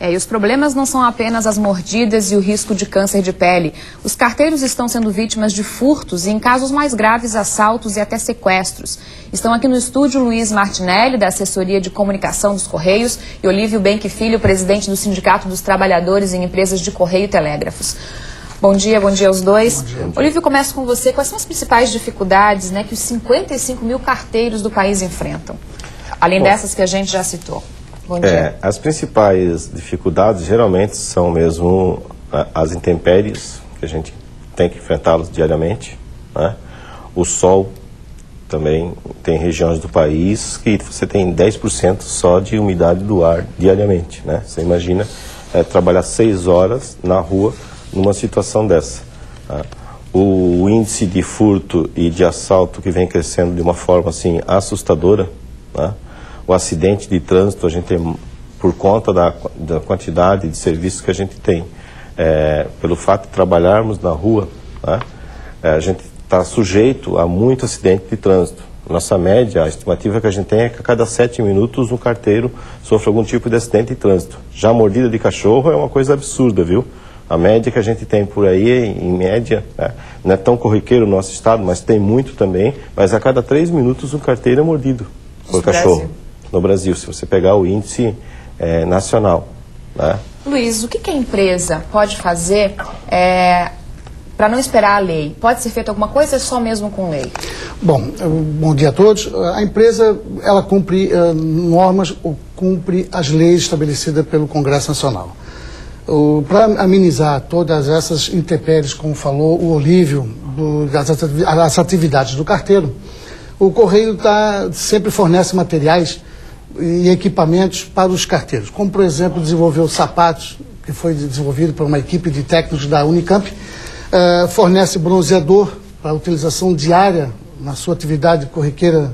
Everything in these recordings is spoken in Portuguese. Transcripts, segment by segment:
E os problemas não são apenas as mordidas e o risco de câncer de pele. Os carteiros estão sendo vítimas de furtos e, em casos mais graves, assaltos e até sequestros. Estão aqui no estúdio Luiz Martinelli, da Assessoria de Comunicação dos Correios, e Olívio Benck Filho, presidente do Sindicato dos Trabalhadores em Empresas de Correio e Telégrafos. Bom dia aos dois. Bom dia. Olívio, começo com você. Quais são as principais dificuldades, que os 55 mil carteiros do país enfrentam? Além dessas que a gente já citou. Bom dia. As principais dificuldades geralmente são mesmo as intempéries, que a gente tem que enfrentá-las diariamente, né? O sol também, tem regiões do país que você tem 10% só de umidade do ar diariamente, né? Você imagina trabalhar 6 horas na rua numa situação dessa. O índice de furto e de assalto que vem crescendo de uma forma assim assustadora, né? O acidente de trânsito, a gente tem, por conta da quantidade de serviços que a gente tem, pelo fato de trabalharmos na rua, né? A gente está sujeito a muito acidente de trânsito. Nossa média, a estimativa que a gente tem é que a cada 7 minutos um carteiro sofre algum tipo de acidente de trânsito. Já a mordida de cachorro é uma coisa absurda, viu? A média que a gente tem por aí, em média, não é tão corriqueiro no nosso estado, mas tem muito também, mas a cada 3 minutos um carteiro é mordido por cachorro. No Brasil, se você pegar o índice nacional, né? Luiz, o que a empresa pode fazer para não esperar a lei? Pode ser feita alguma coisa ou é só mesmo com lei? Bom dia a todos. A empresa, ela cumpre normas, ou cumpre as leis estabelecidas pelo Congresso Nacional. Para amenizar todas essas intempéries, como falou o Olívio, das atividades do carteiro, o Correio sempre fornece materiais e equipamentos para os carteiros, como, por exemplo, desenvolveu sapatos, que foi desenvolvido por uma equipe de técnicos da Unicamp, fornece bronzeador para utilização diária na sua atividade corriqueira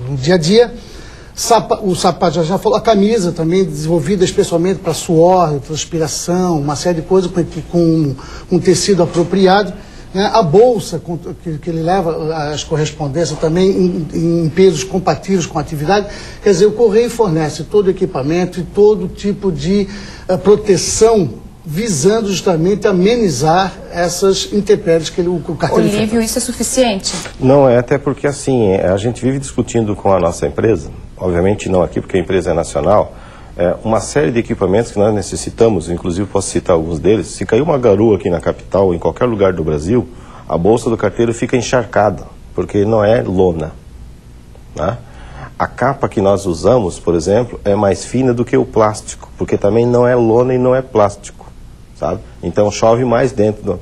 no dia a dia. O sapato, já falou, a camisa também desenvolvida especialmente para suor, transpiração, uma série de coisas com um tecido apropriado, né? A bolsa que ele leva as correspondências também em pesos compatíveis com a atividade. Quer dizer, o Correio fornece todo o equipamento e todo tipo de proteção visando justamente amenizar essas intempéries que o carteiro enfrenta. Olívio, isso é suficiente? Não é, até porque assim, a gente vive discutindo com a nossa empresa, obviamente não aqui porque a empresa é nacional, uma série de equipamentos que nós necessitamos, inclusive posso citar alguns deles. Se cair uma garoa aqui na capital ou em qualquer lugar do Brasil, a bolsa do carteiro fica encharcada, porque não é lona, né? A capa que nós usamos, por exemplo, é mais fina do que o plástico, porque também não é lona e não é plástico, sabe? Então chove mais dentro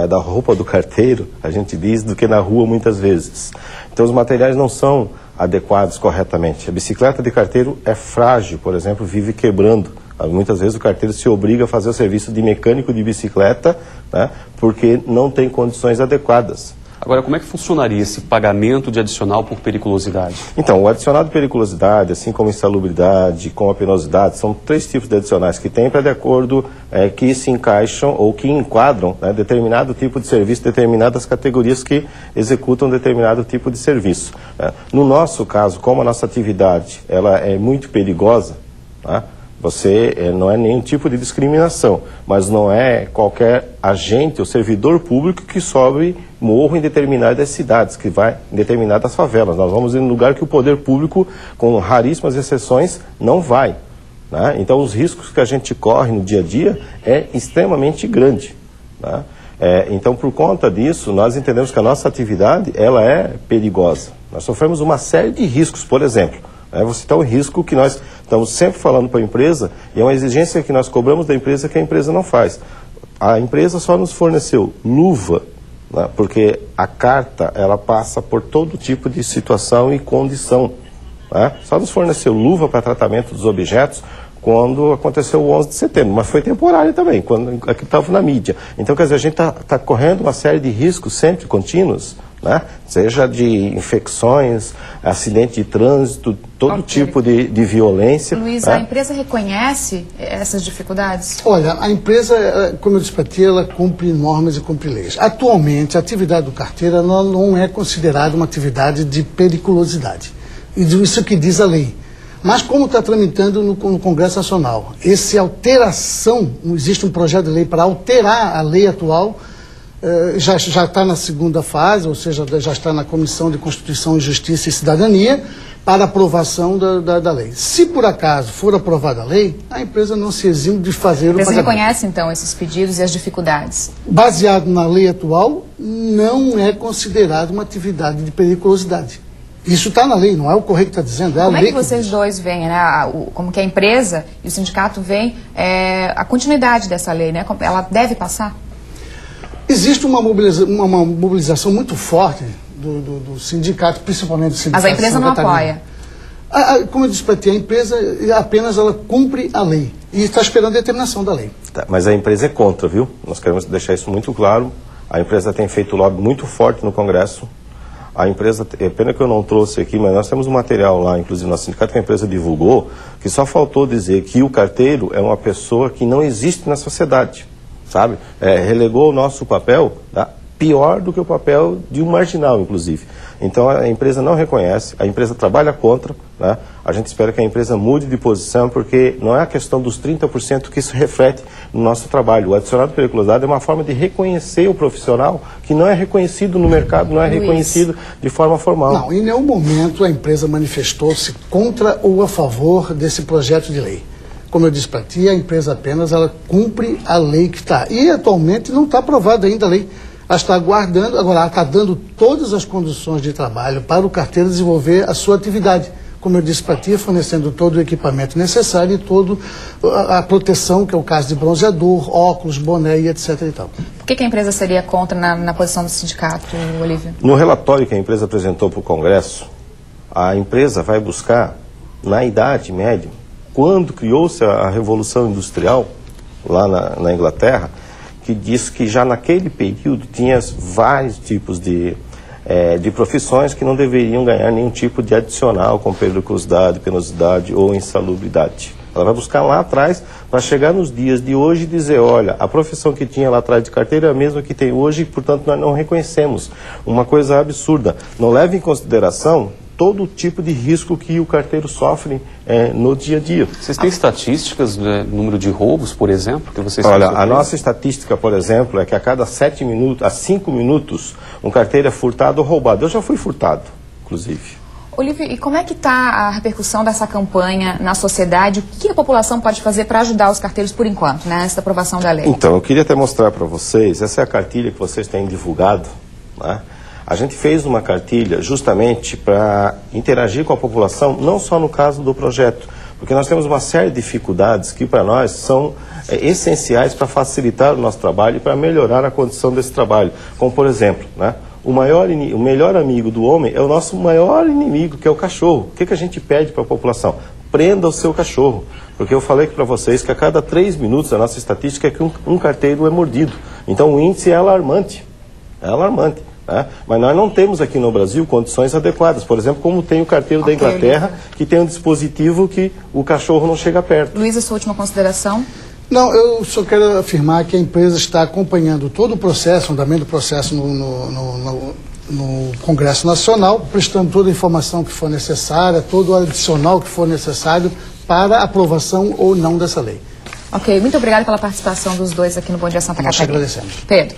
da roupa do carteiro, a gente diz, do que na rua muitas vezes. Então os materiais não são adequados corretamente. A bicicleta de carteiro é frágil, por exemplo, vive quebrando. Muitas vezes o carteiro se obriga a fazer o serviço de mecânico de bicicleta, né, porque não tem condições adequadas. Agora, como é que funcionaria esse pagamento de adicional por periculosidade? Então, o adicional de periculosidade, assim como insalubridade, como a penosidade, são 3 tipos de adicionais que tem para de acordo que se encaixam ou que enquadram, né, determinado tipo de serviço, determinadas categorias que executam determinado tipo de serviço. No nosso caso, como a nossa atividade ela é muito perigosa, né, você não é nenhum tipo de discriminação, mas não é qualquer agente ou servidor público que sobe morro em determinadas cidades, que vai em determinadas favelas. Nós vamos em um lugar que o poder público, com raríssimas exceções, não vai, né? Então os riscos que a gente corre no dia a dia é extremamente grande, né? Então por conta disso, nós entendemos que a nossa atividade ela é perigosa. Nós sofremos uma série de riscos, por exemplo. Vou citar um risco que nós estamos sempre falando para a empresa, e é uma exigência que nós cobramos da empresa que a empresa não faz. A empresa só nos forneceu luva, né, porque a carta ela passa por todo tipo de situação e condição, né? Só nos forneceu luva para tratamento dos objetos quando aconteceu o 11 de setembro, mas foi temporário também, quando aquilo estava na mídia. Então, quer dizer, a gente está correndo uma série de riscos sempre contínuos, né? Seja de infecções, acidente de trânsito, todo tipo de violência. Luiz, né? A empresa reconhece essas dificuldades? Olha, a empresa, como eu disse para ti, ela cumpre normas e cumpre leis. Atualmente, a atividade do carteiro ela não é considerada uma atividade de periculosidade. E isso que diz a lei. Mas como está tramitando no Congresso Nacional, essa alteração, existe um projeto de lei para alterar a lei atual, já está na segunda fase, ou seja, já está na Comissão de Constituição, Justiça e Cidadania, para aprovação da lei. Se por acaso for aprovada a lei, a empresa não se exime de fazer o pagamento. Você reconhece, então, esses pedidos e as dificuldades? Baseado na lei atual, não é considerado uma atividade de periculosidade. Isso está na lei, não é o Correio que está dizendo, é a lei. Como é que vocês dois veem, né? Como que a empresa e o sindicato veem a continuidade dessa lei, né? Ela deve passar? Existe uma mobilização muito forte do sindicato, principalmente do sindicato. Mas a empresa não apoia? Como eu disse para ti, a empresa apenas ela cumpre a lei e está esperando a determinação da lei. Tá, mas a empresa é contra, viu? Nós queremos deixar isso muito claro. A empresa tem feito lobby muito forte no Congresso. A empresa, é pena que eu não trouxe aqui, mas nós temos um material lá, inclusive no sindicato, que a empresa divulgou, que só faltou dizer que o carteiro é uma pessoa que não existe na sociedade, sabe? Relegou o nosso papel, tá? Pior do que o papel de um marginal, inclusive. Então a empresa não reconhece, a empresa trabalha contra, né? A gente espera que a empresa mude de posição, porque não é a questão dos 30% que isso reflete no nosso trabalho. O adicionado de periculosidade é uma forma de reconhecer o profissional que não é reconhecido no mercado, não é reconhecido de forma formal. Não, em nenhum momento a empresa manifestou-se contra ou a favor desse projeto de lei. Como eu disse para ti, a empresa apenas ela cumpre a lei que está. E atualmente não está aprovada ainda a lei. Ela está aguardando, agora ela está dando todas as condições de trabalho para o carteiro desenvolver a sua atividade. Como eu disse para ti, fornecendo todo o equipamento necessário e toda a proteção, que é o caso de bronzeador, óculos, boné e etc. e tal. Por que a empresa seria contra na posição do sindicato, Olívio? No relatório que a empresa apresentou para o Congresso, a empresa vai buscar, na Idade Média, quando criou-se a Revolução Industrial, lá na Inglaterra, que diz que já naquele período tinha vários tipos de profissões que não deveriam ganhar nenhum tipo de adicional com periculosidade, penosidade ou insalubridade. Ela vai buscar lá atrás para chegar nos dias de hoje e dizer, olha, a profissão que tinha lá atrás de carteira é a mesma que tem hoje e, portanto, nós não reconhecemos. Uma coisa absurda. Não leva em consideração todo o tipo de risco que o carteiro sofre no dia a dia. Vocês têm estatísticas do número de roubos, por exemplo, que vocês Olha, a nossa estatística, por exemplo, é que a cada 5 minutos, um carteiro é furtado ou roubado. Eu já fui furtado, inclusive. Olívio, e como é que está a repercussão dessa campanha na sociedade? O que a população pode fazer para ajudar os carteiros por enquanto, né, nessa aprovação da lei? Então, eu queria até mostrar para vocês, essa é a cartilha que vocês têm divulgado, né? A gente fez uma cartilha justamente para interagir com a população, não só no caso do projeto, porque nós temos uma série de dificuldades que para nós são essenciais para facilitar o nosso trabalho e para melhorar a condição desse trabalho. Como, por exemplo, né, o melhor amigo do homem é o nosso maior inimigo, que é o cachorro. O que a gente pede para a população? Prenda o seu cachorro. Porque eu falei para vocês que a cada 3 minutos a nossa estatística é que um carteiro é mordido. Então o índice é alarmante. É alarmante. Mas nós não temos aqui no Brasil condições adequadas. Por exemplo, como tem o carteiro da Inglaterra, que tem um dispositivo que o cachorro não chega perto. Luiz, a sua última consideração? Não, eu só quero afirmar que a empresa está acompanhando todo o processo, o andamento do processo no Congresso Nacional, prestando toda a informação que for necessária, todo o adicional que for necessário para a aprovação ou não dessa lei. Ok, muito obrigada pela participação dos dois aqui no Bom Dia Santa Catarina. Nós agradecemos. Pedro.